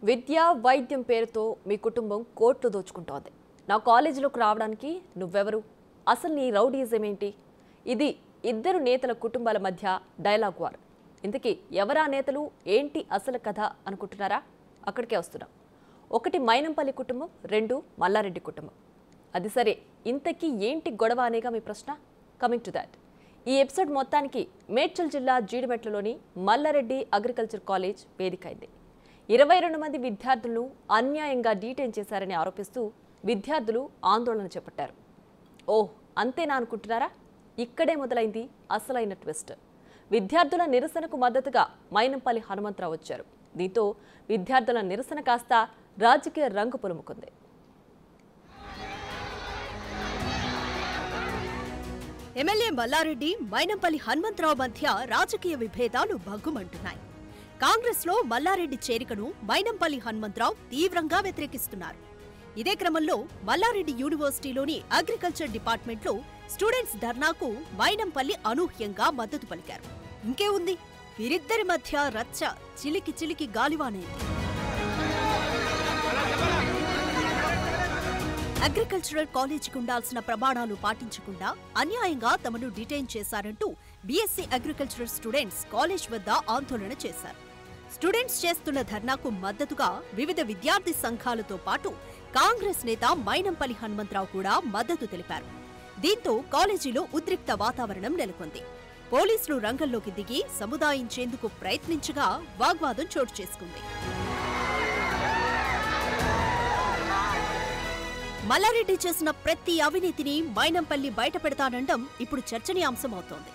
విద్య వైద్యం పేరుతో మీ కుటుంబం కోట్లు దోచుకుంటోంది. నా కాలేజీలోకి రావడానికి నువ్వెవరు? అసలు నీ రౌడీజం ఏంటి? ఇది ఇద్దరు నేతల కుటుంబాల మధ్య డైలాగ్ వార్. ఇంతకీ ఎవరా నేతలు, ఏంటి అసలు కథ అనుకుంటున్నారా? అక్కడికే వస్తున్నాం. ఒకటి మైనంపల్లి కుటుంబం, రెండు మల్లారెడ్డి కుటుంబం. అది సరే, ఇంతకీ ఏంటి గొడవ అనేగా మీ ప్రశ్న? Coming to that. ఈ ఎపిసోడ్ మొత్తానికి మేడ్చల్ జిల్లా జీడిమెట్లలోని మల్లారెడ్డి అగ్రికల్చర్ కాలేజ్ వేదికైంది. 22 మంది విద్యార్థులను అన్యాయంగా డీటైన్ చేశారని ఆరోపిస్తూ విద్యార్థులు ఆందోళన చేపట్టారు. ఓహ్, అంతేనా అనుకుంటున్నారా? ఇక్కడే మొదలైంది అసలైన ట్విస్ట్. విద్యార్థుల నిరసనకు మద్దతుగా మైనంపల్లి హనుమంతరావు వచ్చారు. దీంతో విద్యార్థుల నిరసన కాస్త రాజకీయ రంగు పులుముకుంది. ఎమ్మెల్యే మల్లారెడ్డి, మైనంపల్లి హనుమంతరావు మధ్య రాజకీయ విభేదాలు భగ్గుమంటున్నాయి. కాంగ్రెస్ లో మల్లారెడ్డి చేరికను మైనంపల్లి హనుమంతరావు తీవ్రంగా వ్యతిరేకిస్తున్నారు. ఇదే క్రమంలో మల్లారెడ్డి యూనివర్సిటీలోని అగ్రికల్చర్ డిపార్ట్మెంట్లో స్టూడెంట్స్ ధర్నాకు మైనంపల్లి అనూహ్యంగా మద్దతు పలికారు. ఇంకే ఉంది, వీరిద్దరి మధ్య రచ్చ చిలికి చిలికి గాలివానేది. అగ్రికల్చరల్ కాలేజీకి ఉండాల్సిన ప్రమాణాలు పాటించకుండా అన్యాయంగా తమను డిటైన్ చేశారంటూ బీఎస్సీ అగ్రికల్చరల్ స్టూడెంట్స్ కాలేజ్ వద్ద ఆందోళన చేశారు. స్టూడెంట్స్ చేస్తున్న ధర్నాకు మద్దతుగా వివిధ విద్యార్థి సంఘాలతో పాటు కాంగ్రెస్ నేత మైనంపల్లి హనుమంతరావు కూడా మద్దతు తెలిపారు. దీంతో కాలేజీలో ఉద్రిక్త వాతావరణం నెలకొంది. పోలీసులు రంగంలోకి దిగి సముదాయించేందుకు ప్రయత్నించగా వాగ్వాదం చోటు చేసుకుంది. మల్లారెడ్డి చేసిన ప్రతి అవినీతిని మైనంపల్లి బయటపెడతానండం ఇప్పుడు చర్చనీయాంశమవుతోంది.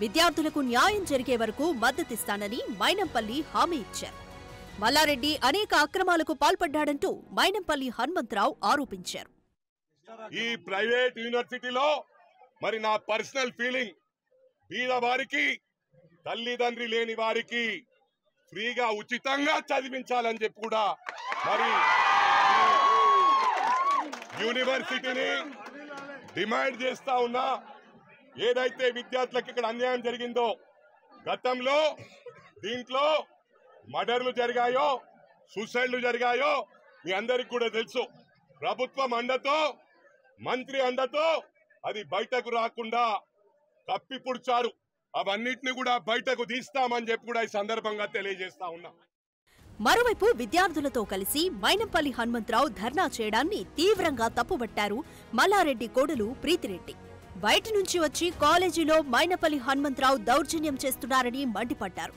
విద్యార్థులకు న్యాయం జరిగే వరకు మద్దతిస్తానని మైనంపల్లి హామీ ఇచ్చారు. మల్లారెడ్డి అనేక అక్రమాలకు పాల్పడ్డాడంటూ మైనంపల్లి హనుమంతరావు ఆరోపించారు. ఈ ప్రైవేట్ యూనివర్సిటీలో మరి నా పర్సనల్ ఫీలింగ్, బీద వారికి, తల్లిదండ్రి లేని వారికి ఫ్రీగా ఉచితంగా చదివించాలని చెప్పి కూడా మరి యూనివర్సిటీని డిమాండ్ చేస్తా ఉన్నా. ఏదైతే విద్యార్థులకు ఇక్కడ అన్యాయం జరిగిందో, గతంలో దీంట్లో మర్డర్లు జరిగాయో, సూసైడ్లు జరిగాయో మీ అందరికి కూడా తెలుసు. ప్రభుత్వం అండతో, మంత్రి అండతో అది బయటకు రాకుండా కప్పిపుడ్చారు. అవన్నిటిని కూడా బయటకు తీస్తామని చెప్పి కూడా ఈ సందర్భంగా తెలియజేస్తా ఉన్నా. మరోవైపు విద్యార్థులతో కలిసి మైనంపల్లి హనుమంతరావు ధర్నా చేయడాన్ని తీవ్రంగా తప్పుబట్టారు మల్లారెడ్డి కోడలు ప్రీతిరెడ్డి. బయటి నుంచి వచ్చి కాలేజీలో మైనంపల్లి హనుమంతరావు దౌర్జన్యం చేస్తున్నారని మండిపడ్డారు.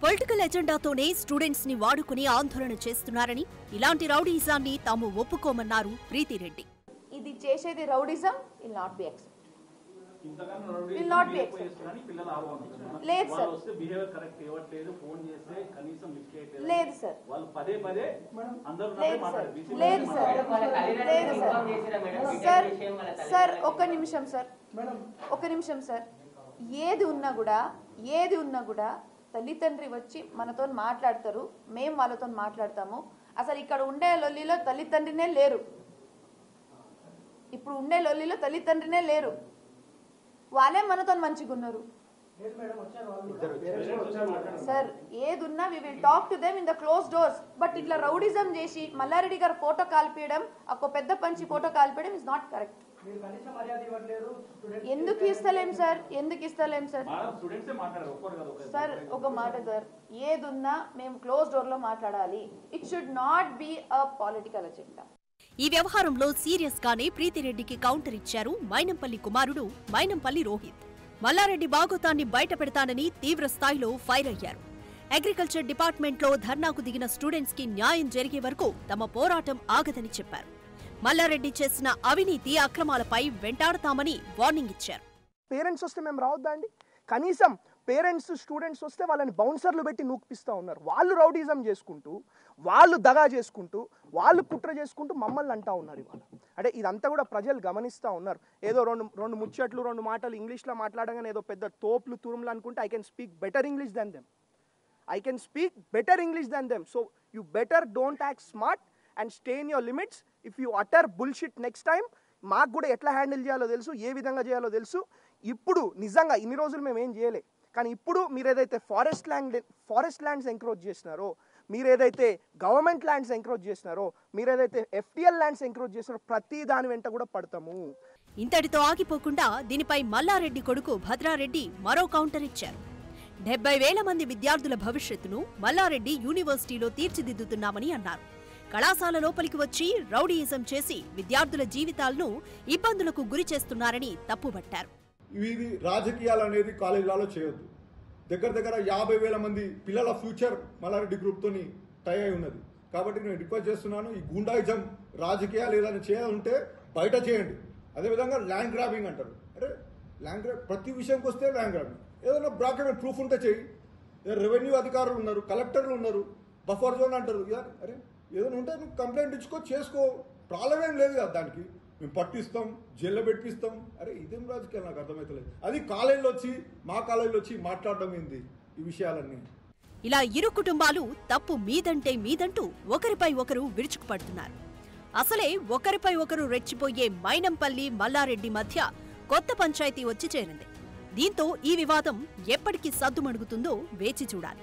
పొలిటికల్ ఎజెండాతోనే స్టూడెంట్స్ ని వాడుకుని ఆందోళన చేస్తున్నారని, ఇలాంటి రౌడీజాన్ని తాము ఒప్పుకోమన్నారు ప్రీతిరెడ్డి. ఇది చేసేది rowdyism will not be accept. Will not be accepted. లేదు సార్, లేదు సార్, లేదు సార్, లేదు సార్. సార్ ఒక్క నిమిషం సార్, ఒక్క నిమిషం సార్. ఏది ఉన్నా కూడా తల్లిదండ్రి వచ్చి మనతో మాట్లాడతారు, మేము వాళ్ళతో మాట్లాడతాము. అసలు ఇక్కడ ఉండే లొల్లిలో తల్లిదండ్రినే లేరు. ఇప్పుడు ఉండే లొల్లిలో తల్లిదండ్రినే లేరు. వాళ్ళే మనతో మంచిగా ఉన్నారు సార్. ఏదున్నా we will talk to them in the close doors. But ఇట్లా రౌడిజం చేసి మల్లారెడ్డి గారు ఫోటో కాల్పియడం, ఒక పెద్ద పంచి ఫోటో కాల్పియడం ఇస్ నాట్ కరెక్ట్. ఎందుకు ఇస్తలేం సార్, ఎందుకు ఇస్తలేం సార్? సార్ ఒక మాట సార్, ఏదున్నా మేము క్లోజ్ డోర్ లో మాట్లాడాలి. It should not be a political agenda. ఈ వ్యవహారంలో సీరియస్ గానే ప్రీతిరెడ్డికి కౌంటర్ ఇచ్చారు మైనంపల్లి కుమారుడు మైనంపల్లి రోహిత్. మల్లారెడ్డి బాగోతాన్ని బయటపెడతానని తీవ్ర స్థాయిలో ఫైర్ అయ్యారు. అగ్రికల్చర్ డిపార్ట్మెంట్లో ధర్నాకు దిగిన స్టూడెంట్స్ కి న్యాయం జరిగే వరకు తమ పోరాటం ఆగదని చెప్పారు. మల్లారెడ్డి చేసిన అవినీతి అక్రమాలపై వెంటాడతామని వార్నింగ్ ఇచ్చారు. పేరెంట్స్ వస్తే మేము రావద్దా అండి? కనీసం పేరెంట్స్ స్టూడెంట్స్ వస్తే వాళ్ళని బౌన్సర్లు పెట్టి నూకిపిస్తూ ఉన్నారు. వాళ్ళు రౌడీజం చేసుకుంటూ, వాళ్ళు దగా చేసుకుంటూ, వాళ్ళు కుట్ర చేసుకుంటూ మమ్మల్ని అంటా ఉన్నారు ఇవాళ. అంటే ఇదంతా కూడా ప్రజలు గమనిస్తూ ఉన్నారు. ఏదో రెండు ముచ్చట్లు, 2 మాటలు ఇంగ్లీష్లో మాట్లాడగానే ఏదో పెద్ద తోపులు తురుములు అనుకుంటే I can speak better English than them. So you better don't act smart and stay in your limits. If you utter bullshit next time, మాకు కూడా ఎట్లా హ్యాండిల్ చేయాలో తెలుసు, ఏ విధంగా చేయాలో తెలుసు. ఇప్పుడు నిజంగా ఇన్ని రోజులు మేము ఏం చేయలే, కానీ ఇప్పుడు మీరు ఏదైతే ఫారెస్ట్ ల్యాండ్స్ ఎంక్రోచ్ చేసినారో, మీరు ఏదైతే గవర్నమెంట్ ల్యాండ్స్ ఎంక్రోచ్ చేసినారో, మీరు ఏదైతే FTL ల్యాండ్స్ ఎంక్రోచ్ చేసినారో ప్రతి దాని వెంట కూడా పడతాము. ఇంతటితో ఆగిపోకుండా దీనిపై మల్లారెడ్డి కొడుకు భద్రారెడ్డి మరో కౌంటర్ ఇచ్చారు. 70,000 మంది విద్యార్థుల భవిష్యత్తును మల్లారెడ్డి యూనివర్సిటీలో తీర్చిదిద్దుతున్నామని అన్నారు. కళాశాల లోపలికి వచ్చి రౌడీయిజం చేసి విద్యార్థుల జీవితాలను ఇబ్బందులకు గురి చేస్తున్నారని తప్పుబట్టారు. ఇది రాజకీయాలు అనేది కాలేజీలలో చేయొద్దు. దగ్గర 50,000 మంది పిల్లల ఫ్యూచర్ మల్లారెడ్డి గ్రూప్తోని టై అయి ఉన్నది. కాబట్టి నేను రిక్వెస్ట్ చేస్తున్నాను, ఈ గుండాయిజం రాజకీయాలు ఏదైనా చేయాలంటే బయట చేయండి. అదేవిధంగా ల్యాండ్ గ్రాబింగ్ అంటారు. అరే ల్యాండ్ గ్రాబ్ ప్రతి విషయంకి వస్తే ల్యాండ్ గ్రాబింగ్, ఏదైనా డాక్యుమెంట్ ప్రూఫ్ ఉంటే చేయి. రెవెన్యూ అధికారులు ఉన్నారు, కలెక్టర్లు ఉన్నారు, బఫర్ జోన్ అంటారు. అరే ఏదైనా ఉంటే నువ్వు కంప్లైంట్ ఇచ్చుకో, చేసుకో, ప్రాబ్లం ఏం లేదు కదా. దానికి మేము పట్టిస్తాం, జైల్లో పెట్టిస్తాం. అరే ఇదేం రాజకీయాలు నాకు అర్థమవుతలేదు. అది కాలేజీలో వచ్చి మా కాలేజీలో వచ్చి మాట్లాడడం ఏంది ఈ విషయాలన్నీ. ఇలా ఇరు కుటుంబాలు తప్పు మీదంటే మీదంటూ ఒకరిపై ఒకరు విరుచుకుపడుతున్నారు. అసలే ఒకరిపై ఒకరు రెచ్చిపోయే మైనంపల్లి మల్లారెడ్డి మధ్య కొత్త పంచాయతీ వచ్చి చేరింది. దీంతో ఈ వివాదం ఎప్పటికి సద్దుమణుగుతుందో వేచి చూడాలి.